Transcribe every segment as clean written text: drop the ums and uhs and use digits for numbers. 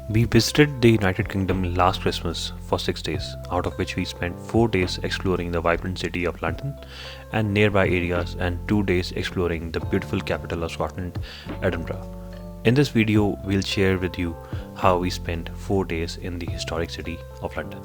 We visited the United Kingdom last Christmas for 6 days, out of which we spent 4 days exploring the vibrant city of London and nearby areas, and 2 days exploring the beautiful capital of Scotland, Edinburgh. In this video, we'll share with you how we spent 4 days in the historic city of London.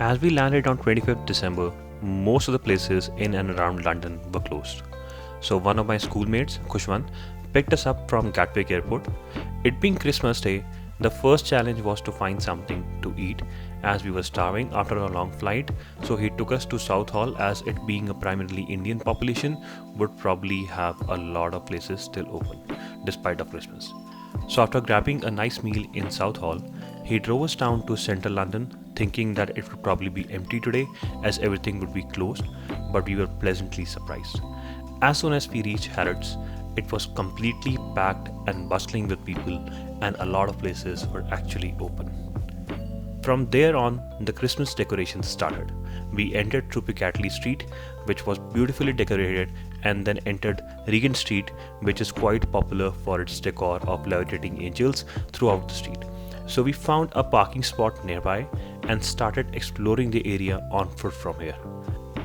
As we landed on 25th December, most of the places in and around London were closed. So one of my schoolmates, Khushwant, picked us up from Gatwick Airport. It being Christmas Day, the first challenge was to find something to eat as we were starving after a long flight. So he took us to Southall, as it being a primarily Indian population would probably have a lot of places still open despite of Christmas. So after grabbing a nice meal in Southall, he drove us down to central London, thinking that it would probably be empty today as everything would be closed, but we were pleasantly surprised. As soon as we reached Harrods, it was completely packed and bustling with people, and a lot of places were actually open. From there on, the Christmas decorations started. We entered through Piccadilly Street, which was beautifully decorated, and then entered Regent Street, which is quite popular for its decor of levitating angels throughout the street. So we found a parking spot nearby and started exploring the area on foot from here.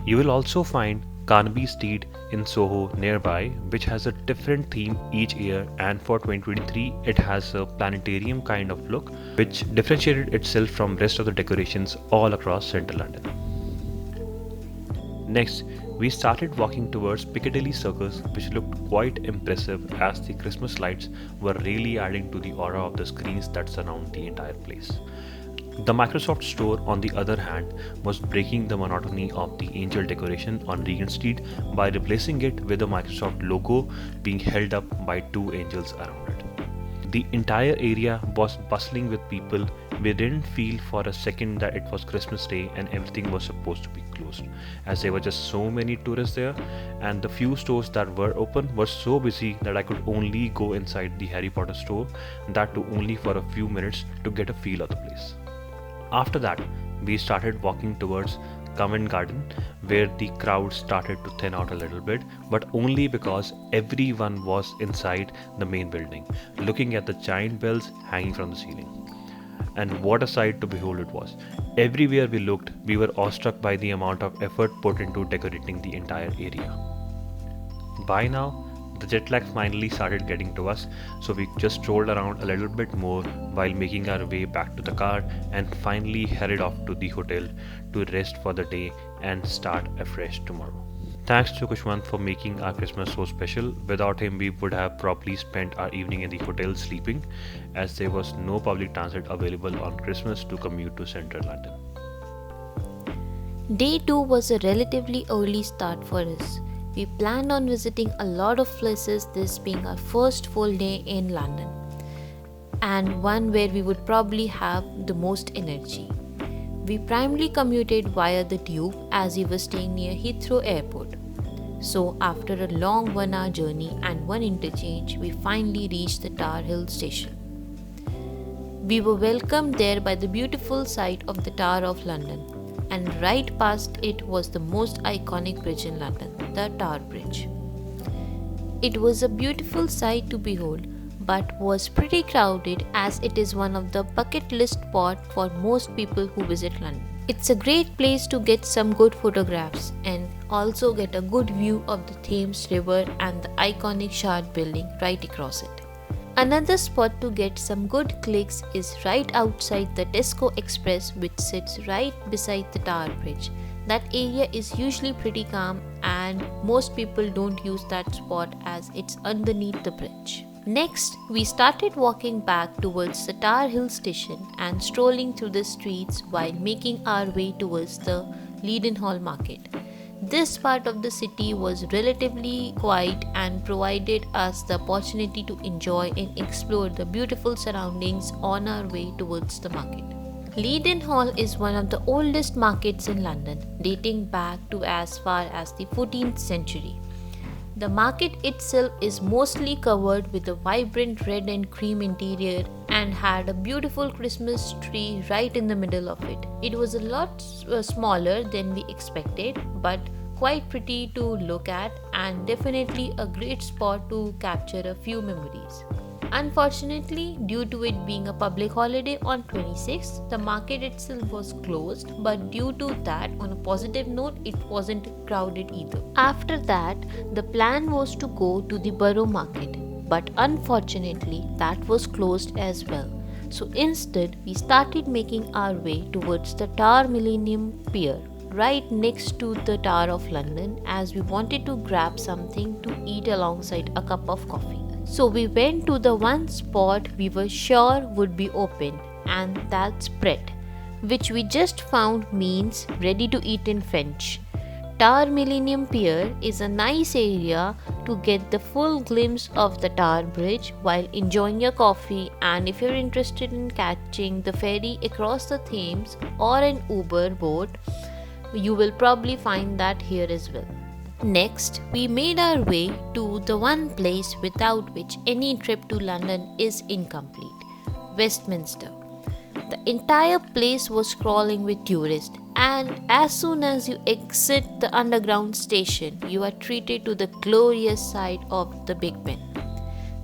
You will also find Carnaby Street in Soho nearby, which has a different theme each year, and for 2023 it has a planetarium kind of look, which differentiated itself from rest of the decorations all across central London. Next, we started walking towards Piccadilly Circus, which looked quite impressive as the Christmas lights were really adding to the aura of the screens that surround the entire place. The Microsoft store, on the other hand, was breaking the monotony of the angel decoration on Regent Street by replacing it with the Microsoft logo being held up by two angels around it. The entire area was bustling with people. We didn't feel for a second that it was Christmas Day and everything was supposed to be closed, as there were just so many tourists there, and the few stores that were open were so busy that I could only go inside the Harry Potter store, that too only for a few minutes, to get a feel of the place. After that, we started walking towards Covent Garden, where the crowd started to thin out a little bit, but only because everyone was inside the main building, looking at the giant bells hanging from the ceiling. And what a sight to behold it was. Everywhere we looked, we were awestruck by the amount of effort put into decorating the entire area. By now, the jet lag finally started getting to us, so we just strolled around a little bit more while making our way back to the car, and finally headed off to the hotel to rest for the day and start afresh tomorrow. Thanks to Khushwant for making our Christmas so special. Without him, we would have probably spent our evening in the hotel sleeping, as there was no public transit available on Christmas to commute to central London. Day 2 was a relatively early start for us. We planned on visiting a lot of places, this being our first full day in London, and one where we would probably have the most energy. We primarily commuted via the tube, as we were staying near Heathrow Airport. So after a long 1-hour journey and one interchange, we finally reached the Tower Hill station. We were welcomed there by the beautiful sight of the Tower of London, and right past it was the most iconic bridge in London, the Tower Bridge. It was a beautiful sight to behold, but was pretty crowded, as it is one of the bucket list spot for most people who visit London. It's a great place to get some good photographs and also get a good view of the Thames River and the iconic Shard building right across it. Another spot to get some good clicks is right outside the Tesco Express, which sits right beside the Tower Bridge. That area is usually pretty calm and most people don't use that spot as it's underneath the bridge. Next, we started walking back towards the Tower Hill station and strolling through the streets while making our way towards the Leadenhall market. This part of the city was relatively quiet and provided us the opportunity to enjoy and explore the beautiful surroundings on our way towards the market. Leadenhall is one of the oldest markets in London, dating back to as far as the 14th century. The market itself is mostly covered with a vibrant red and cream interior and had a beautiful Christmas tree right in the middle of it. It was a lot smaller than we expected, but quite pretty to look at and definitely a great spot to capture a few memories. Unfortunately, due to it being a public holiday on 26th, the market itself was closed, but due to that, on a positive note, it wasn't crowded either. After that, the plan was to go to the Borough Market, but unfortunately, that was closed as well. So instead, we started making our way towards the Tower Millennium Pier, right next to the Tower of London, as we wanted to grab something to eat alongside a cup of coffee. So we went to the one spot we were sure would be open, and that's Pret, which we just found means ready to eat in French. Tower Millennium Pier is a nice area to get the full glimpse of the Tower Bridge while enjoying your coffee, and if you're interested in catching the ferry across the Thames or an Uber boat, you will probably find that here as well. Next, we made our way to the one place without which any trip to London is incomplete, Westminster. The entire place was crawling with tourists, and as soon as you exit the underground station, you are treated to the glorious sight of the Big Ben.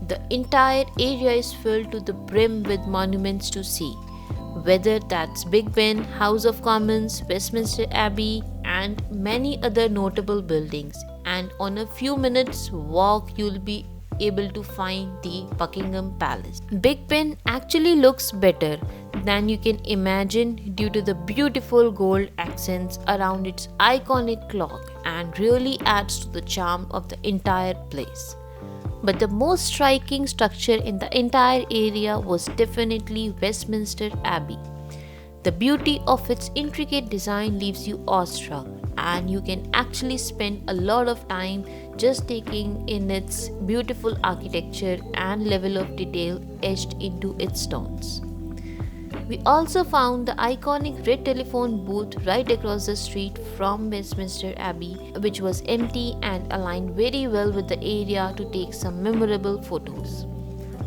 The entire area is filled to the brim with monuments to see, whether that's Big Ben, House of Commons, Westminster Abbey, and many other notable buildings. And on a few minutes walk, you'll be able to find the Buckingham Palace. Big Ben actually looks better than you can imagine due to the beautiful gold accents around its iconic clock, and really adds to the charm of the entire place. But the most striking structure in the entire area was definitely Westminster Abbey. The beauty of its intricate design leaves you awestruck, and you can actually spend a lot of time just taking in its beautiful architecture and level of detail etched into its stones. We also found the iconic red telephone booth right across the street from Westminster Abbey, which was empty and aligned very well with the area to take some memorable photos.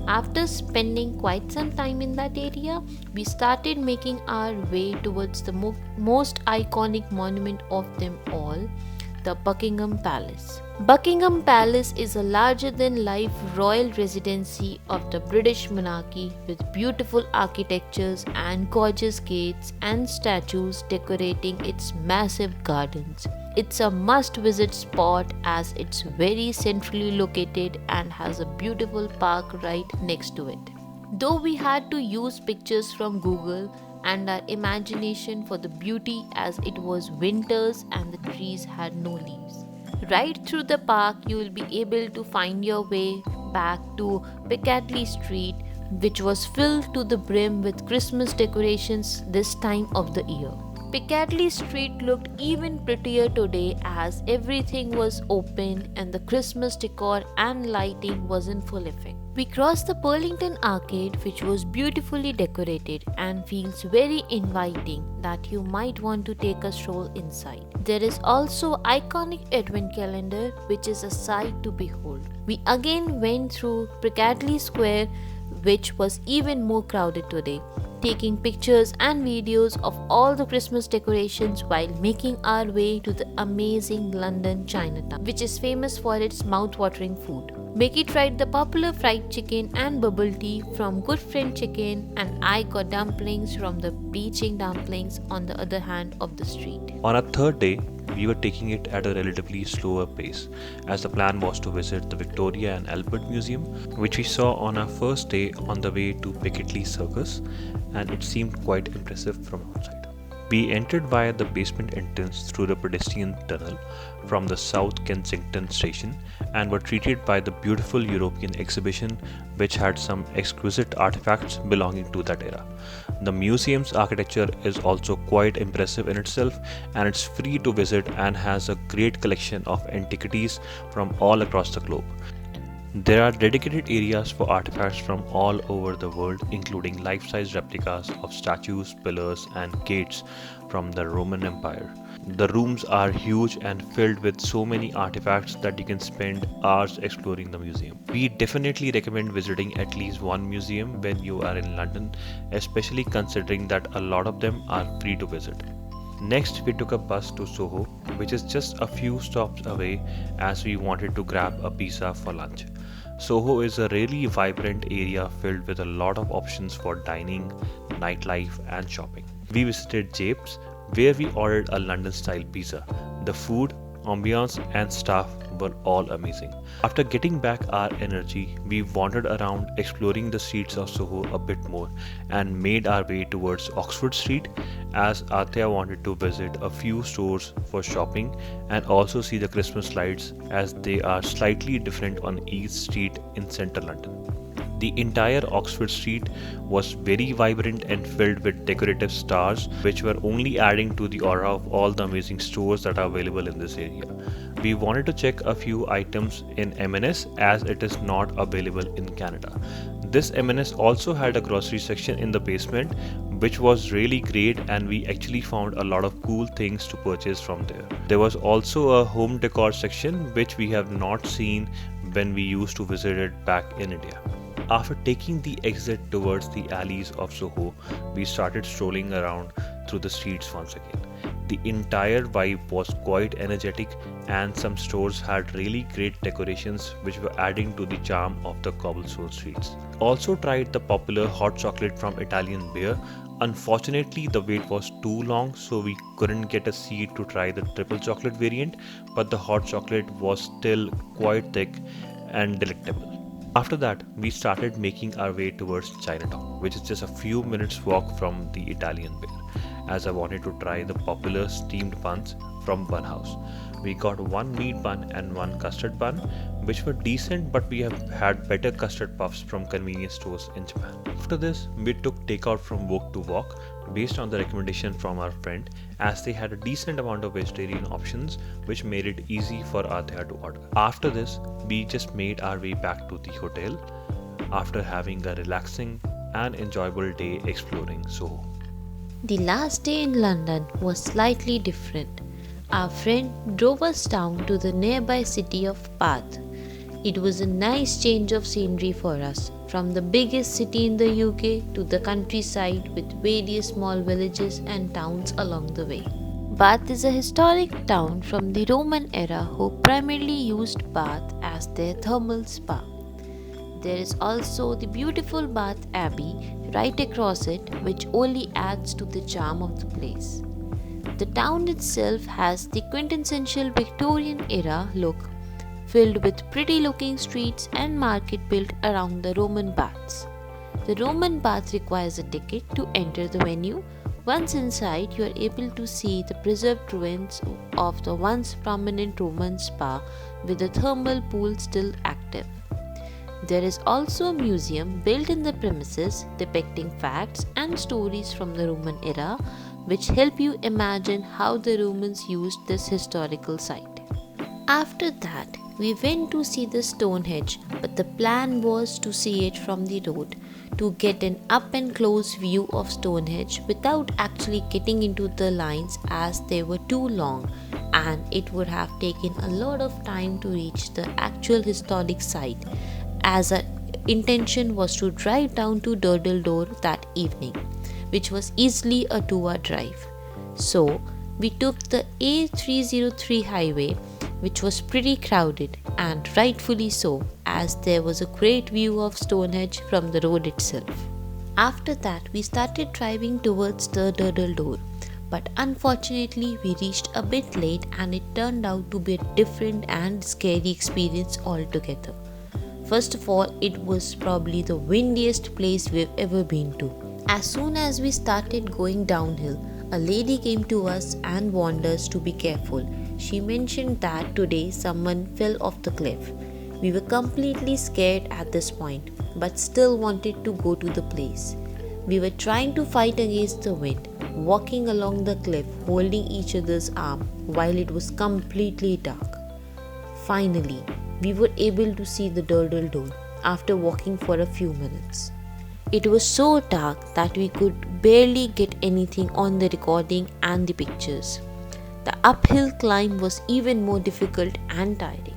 After spending quite some time in that area, we started making our way towards the most iconic monument of them all, the Buckingham Palace. Buckingham Palace is a larger-than-life royal residency of the British monarchy with beautiful architectures and gorgeous gates and statues decorating its massive gardens. It's a must-visit spot as it's very centrally located and has a beautiful park right next to it. Though we had to use pictures from Google and our imagination for the beauty, as it was winters and the trees had no leaves. Right through the park, you will be able to find your way back to Piccadilly Street, which was filled to the brim with Christmas decorations this time of the year. Piccadilly Street looked even prettier today as everything was open and the Christmas decor and lighting was in full effect. We crossed the Burlington Arcade, which was beautifully decorated and feels very inviting that you might want to take a stroll inside. There is also iconic Advent calendar, which is a sight to behold. We again went through Piccadilly Square, which was even more crowded today, taking pictures and videos of all the Christmas decorations while making our way to the amazing London Chinatown, which is famous for its mouth-watering food. Make it right the popular fried chicken and bubble tea from Good Friend Chicken, and I got dumplings from the Beijing Dumplings on the other hand of the street. On our third day, we were taking it at a relatively slower pace, as the plan was to visit the Victoria and Albert Museum, which we saw on our first day on the way to Piccadilly Circus, and it seemed quite impressive from outside. We entered via the basement entrance through the pedestrian tunnel from the South Kensington station and were treated by the beautiful European exhibition, which had some exquisite artifacts belonging to that era. The museum's architecture is also quite impressive in itself, and it's free to visit and has a great collection of antiquities from all across the globe. There are dedicated areas for artifacts from all over the world, including life size replicas of statues, pillars, and gates from the Roman Empire. The rooms are huge and filled with so many artifacts that you can spend hours exploring the museum. We definitely recommend visiting at least one museum when you are in London, especially considering that a lot of them are free to visit. Next, we took a bus to Soho, which is just a few stops away, as we wanted to grab a pizza for lunch. Soho is a really vibrant area filled with a lot of options for dining, nightlife, and shopping. We visited Jape's, where we ordered a London style pizza. The food, ambiance, and staff were all amazing. After getting back our energy, we wandered around exploring the streets of Soho a bit more and made our way towards Oxford Street, as Atya wanted to visit a few stores for shopping and also see the Christmas lights, as they are slightly different on each street in central London. The entire Oxford Street was very vibrant and filled with decorative stars, which were only adding to the aura of all the amazing stores that are available in this area. We wanted to check a few items in M&S, as it is not available in Canada. This M&S also had a grocery section in the basement, which was really great, and we actually found a lot of cool things to purchase from there. There was also a home decor section, which we have not seen when we used to visit it back in India. After taking the exit towards the alleys of Soho, we started strolling around through the streets once again. The entire vibe was quite energetic, and some stores had really great decorations which were adding to the charm of the cobblestone streets. Also tried the popular hot chocolate from Italian Beer. Unfortunately, the wait was too long, so we couldn't get a seat to try the triple chocolate variant, but the hot chocolate was still quite thick and delectable. After that, we started making our way towards Chinatown, which is just a few minutes walk from the Italian Bear, as I wanted to try the popular steamed buns from Bun House. We got one meat bun and one custard bun, which were decent, but we have had better custard puffs from convenience stores in Japan. After this, we took takeout from Wok to Wok based on the recommendation from our friend, as they had a decent amount of vegetarian options, which made it easy for Adhya to order. After this, we just made our way back to the hotel after having a relaxing and enjoyable day exploring Soho. The last day in London was slightly different. Our friend drove us down to the nearby city of Bath. It was a nice change of scenery for us, from the biggest city in the UK to the countryside with various small villages and towns along the way. Bath is a historic town from the Roman era who primarily used Bath as their thermal spa. There is also the beautiful Bath Abbey right across it, which only adds to the charm of the place. The town itself has the quintessential Victorian era look, filled with pretty looking streets and market built around the Roman baths. The Roman bath requires a ticket to enter the venue. Once inside, you are able to see the preserved ruins of the once prominent Roman spa, with the thermal pool still active. There is also a museum built in the premises depicting facts and stories from the Roman era, which help you imagine how the Romans used this historical site. After that, we went to see the Stonehenge, but the plan was to see it from the road, to get an up and close view of Stonehenge without actually getting into the lines, as they were too long and it would have taken a lot of time to reach the actual historic site, as our intention was to drive down to Durdledoor that evening, which was easily a 2-hour drive. So we took the A303 highway, which was pretty crowded, and rightfully so, as there was a great view of Stonehenge from the road itself. After that, we started driving towards the Durdledoor, but unfortunately we reached a bit late, and it turned out to be a different and scary experience altogether. First of all, it was probably the windiest place we've ever been to. As soon as we started going downhill, a lady came to us and warned us to be careful. She mentioned that today someone fell off the cliff. We were completely scared at this point, but still wanted to go to the place. We were trying to fight against the wind, walking along the cliff holding each other's arm while it was completely dark. Finally, we were able to see the durdledoor after walking for a few minutes. It was so dark that we could barely get anything on the recording and the pictures. The uphill climb was even more difficult and tiring.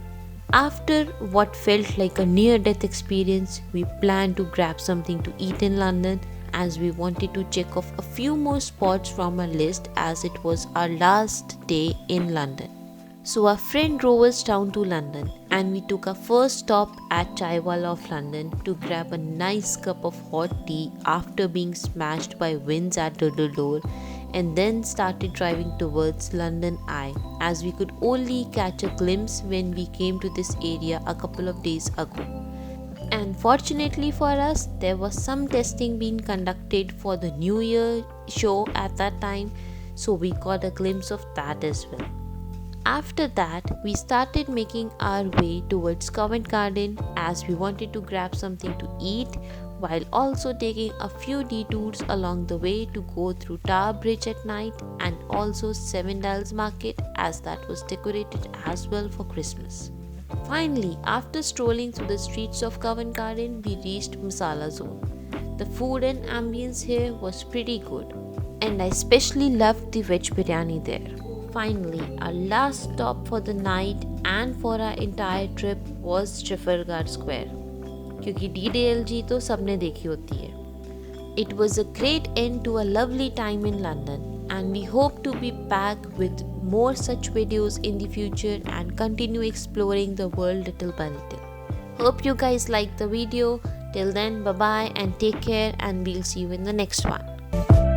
After what felt like a near-death experience, we planned to grab something to eat in London as we wanted to check off a few more spots from our list as it was our last day in London. So our friend drove us down to London and we took our first stop at Chaiwala of London to grab a nice cup of hot tea after being smashed by winds at Durdledoor, and then started driving towards London Eye as we could only catch a glimpse when we came to this area a couple of days ago. And fortunately for us, there was some testing being conducted for the New Year show at that time, so we got a glimpse of that as well. After that, we started making our way towards Covent Garden as we wanted to grab something to eat while also taking a few detours along the way to go through Tower Bridge at night and also Seven Dials Market as that was decorated as well for Christmas. Finally, after strolling through the streets of Covent Garden, we reached Masala Zone. The food and ambience here was pretty good, and I especially loved the veg biryani there. Finally, our last stop for the night and for our entire trip was Trafalgar Square, क्योंकि DDLG तो सबने देखी होती है. It was a great end to a lovely time in London, and we hope to be back with more such videos in the future and continue exploring the world little by little. Hope you guys liked the video. Till then, bye bye and take care, and we'll see you in the next one.